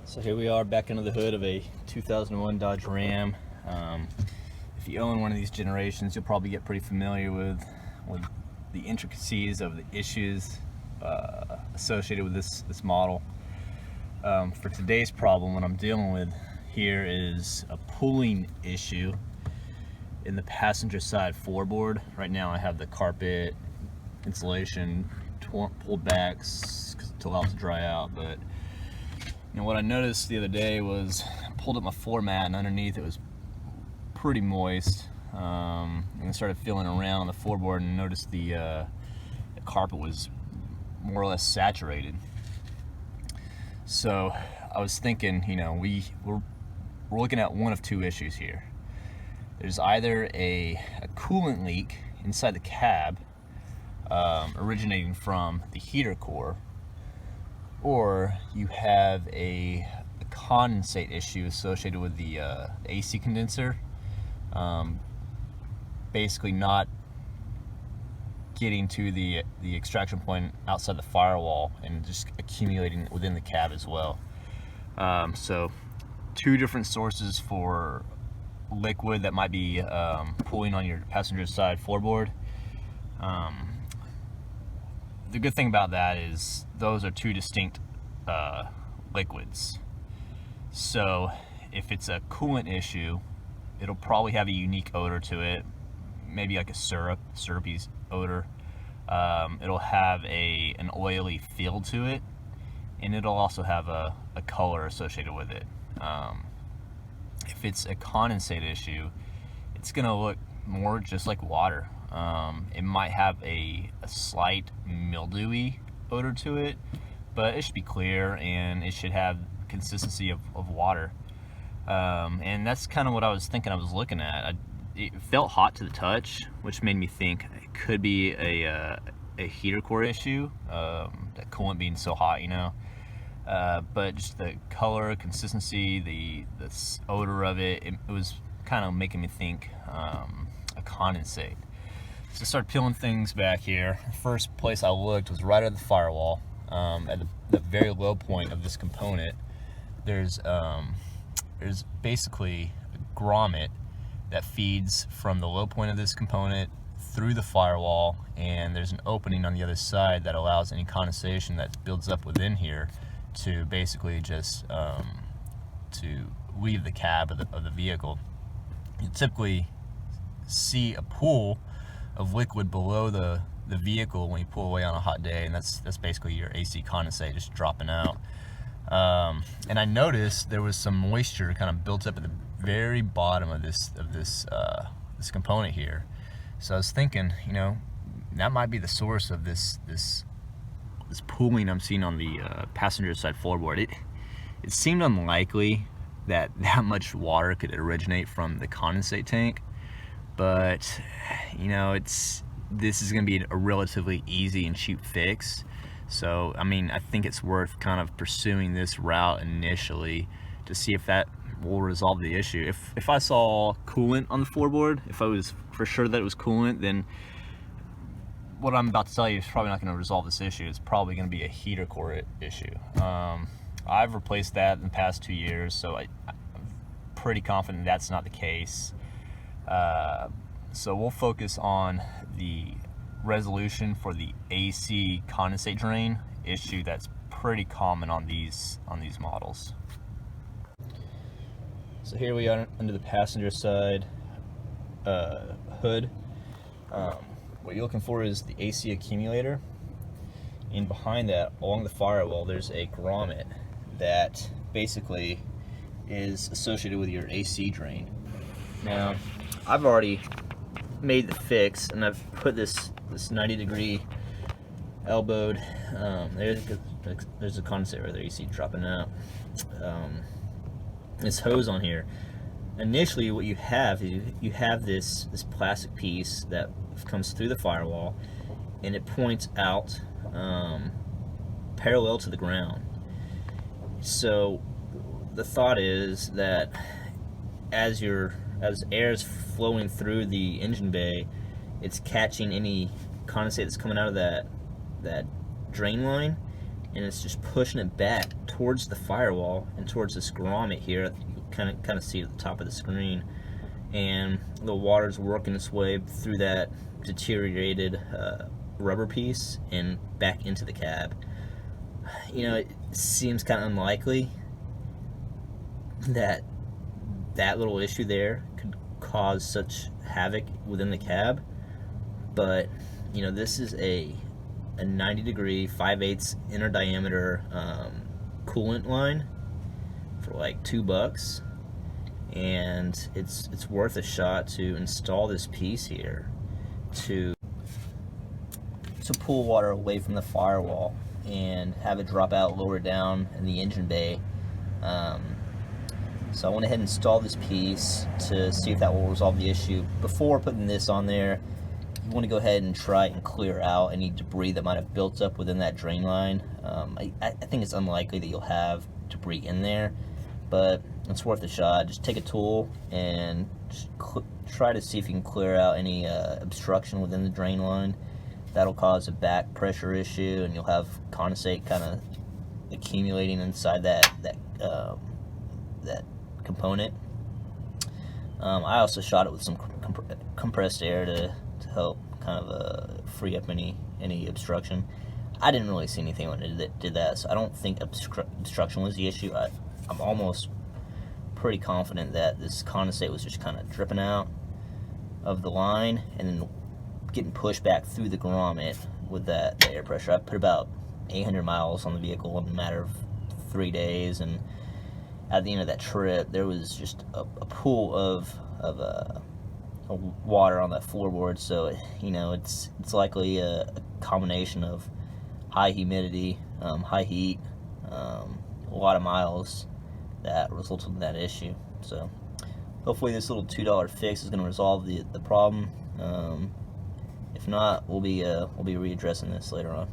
So here we are back under the hood of a 2001 Dodge Ram. If you own one of these generations, you'll probably get pretty familiar with the intricacies of the issues associated with this model. For today's problem, what I'm dealing with here is a pulling issue in the passenger side floorboard. Right now I have the carpet insulation pulled back to allow it to dry out, but you know, what I noticed the other day was I pulled up my floor mat and underneath it was pretty moist, and I started feeling around on the floorboard and noticed the carpet was more or less saturated. So I was thinking, you know, we're looking at one of two issues here. There's either a coolant leak inside the cab originating from the heater core, or you have a condensate issue associated with the AC condenser, basically not getting to the extraction point outside the firewall and just accumulating within the cab as well. So two different sources for liquid that might be pulling on your passenger side floorboard. The good thing about that is those are two distinct liquids. So if it's a coolant issue, it'll probably have a unique odor to it, maybe like a syrupy odor. It'll have an oily feel to it, and it'll also have a color associated with it. If it's a condensate issue, it's gonna look more just like water. It might have a slight mildewy odor to it, but it should be clear and it should have consistency of water. And that's kind of what I was thinking I was looking at. It felt hot to the touch, which made me think it could be a heater core issue, that coolant being so hot, you know. But just the color, consistency, the odor of it, it was kind of making me think a condensate. So I started peeling things back here. The first place I looked was right at the firewall. At the very low point of this component, there's basically a grommet that feeds from the low point of this component through the firewall, and there's an opening on the other side that allows any condensation that builds up within here to basically just to leave the cab of the vehicle. You typically see a pool of liquid below the vehicle when you pull away on a hot day, and that's basically your AC condensate just dropping out. And I noticed there was some moisture kind of built up at the very bottom of this component here. So I was thinking, you know, that might be the source of this pooling I'm seeing on the passenger side floorboard. It seemed unlikely that much water could originate from the condensate tank, but you know, this is going to be a relatively easy and cheap fix. So I mean, I think it's worth kind of pursuing this route initially to see if that will resolve the issue. If I saw coolant on the floorboard, if I was for sure that it was coolant, then what I'm about to tell you is probably not going to resolve this issue. It's probably going to be a heater core issue. I've replaced that in the past 2 years, so I'm pretty confident that's not the case. So we'll focus on the resolution for the AC condensate drain issue that's pretty common on these models. So here we are under the passenger side hood. What you're looking for is the AC accumulator, and behind that, along the firewall, there's a grommet that basically is associated with your AC drain. Now, I've already made the fix, and I've put this 90-degree elbowed. There's a condensate right there. You see it dropping out. This hose on here. Initially, what you have is you have this plastic piece that comes through the firewall, and it points out parallel to the ground. So the thought is that as air is flowing through the engine bay, it's catching any condensate that's coming out of that drain line, and it's just pushing it back towards the firewall and towards this grommet here. You kind of see at the top of the screen, and the water's working its way through that deteriorated rubber piece and back into the cab. You know, it seems kind of unlikely that that little issue there could cause such havoc within the cab, but you know, this is a 90 degree 5/8 inner diameter coolant line for like $2, and it's worth a shot to install this piece here to pull water away from the firewall and have it drop out lower down in the engine bay. So I went ahead and installed this piece to see if that will resolve the issue. Before putting this on there, you want to go ahead and try and clear out any debris that might have built up within that drain line. I think it's unlikely that you'll have debris in there, but it's worth a shot. Just take a tool and just try to see if you can clear out any obstruction within the drain line. That'll cause a back pressure issue, and you'll have condensate kind of accumulating inside that component. I also shot it with some compressed air to help kind of free up any obstruction. I didn't really see anything when it did that, so I don't think obstruction was the issue. I'm almost pretty confident that this condensate was just kind of dripping out of the line and then getting pushed back through the grommet with the air pressure. I put about 800 miles on the vehicle in a matter of 3 days, and at the end of that trip, there was just a pool of water on that floorboard. So you know, it's likely a combination of high humidity, high heat, a lot of miles that resulted in that issue. So hopefully this little $2 fix is going to resolve the problem. If not, we'll be readdressing this later on.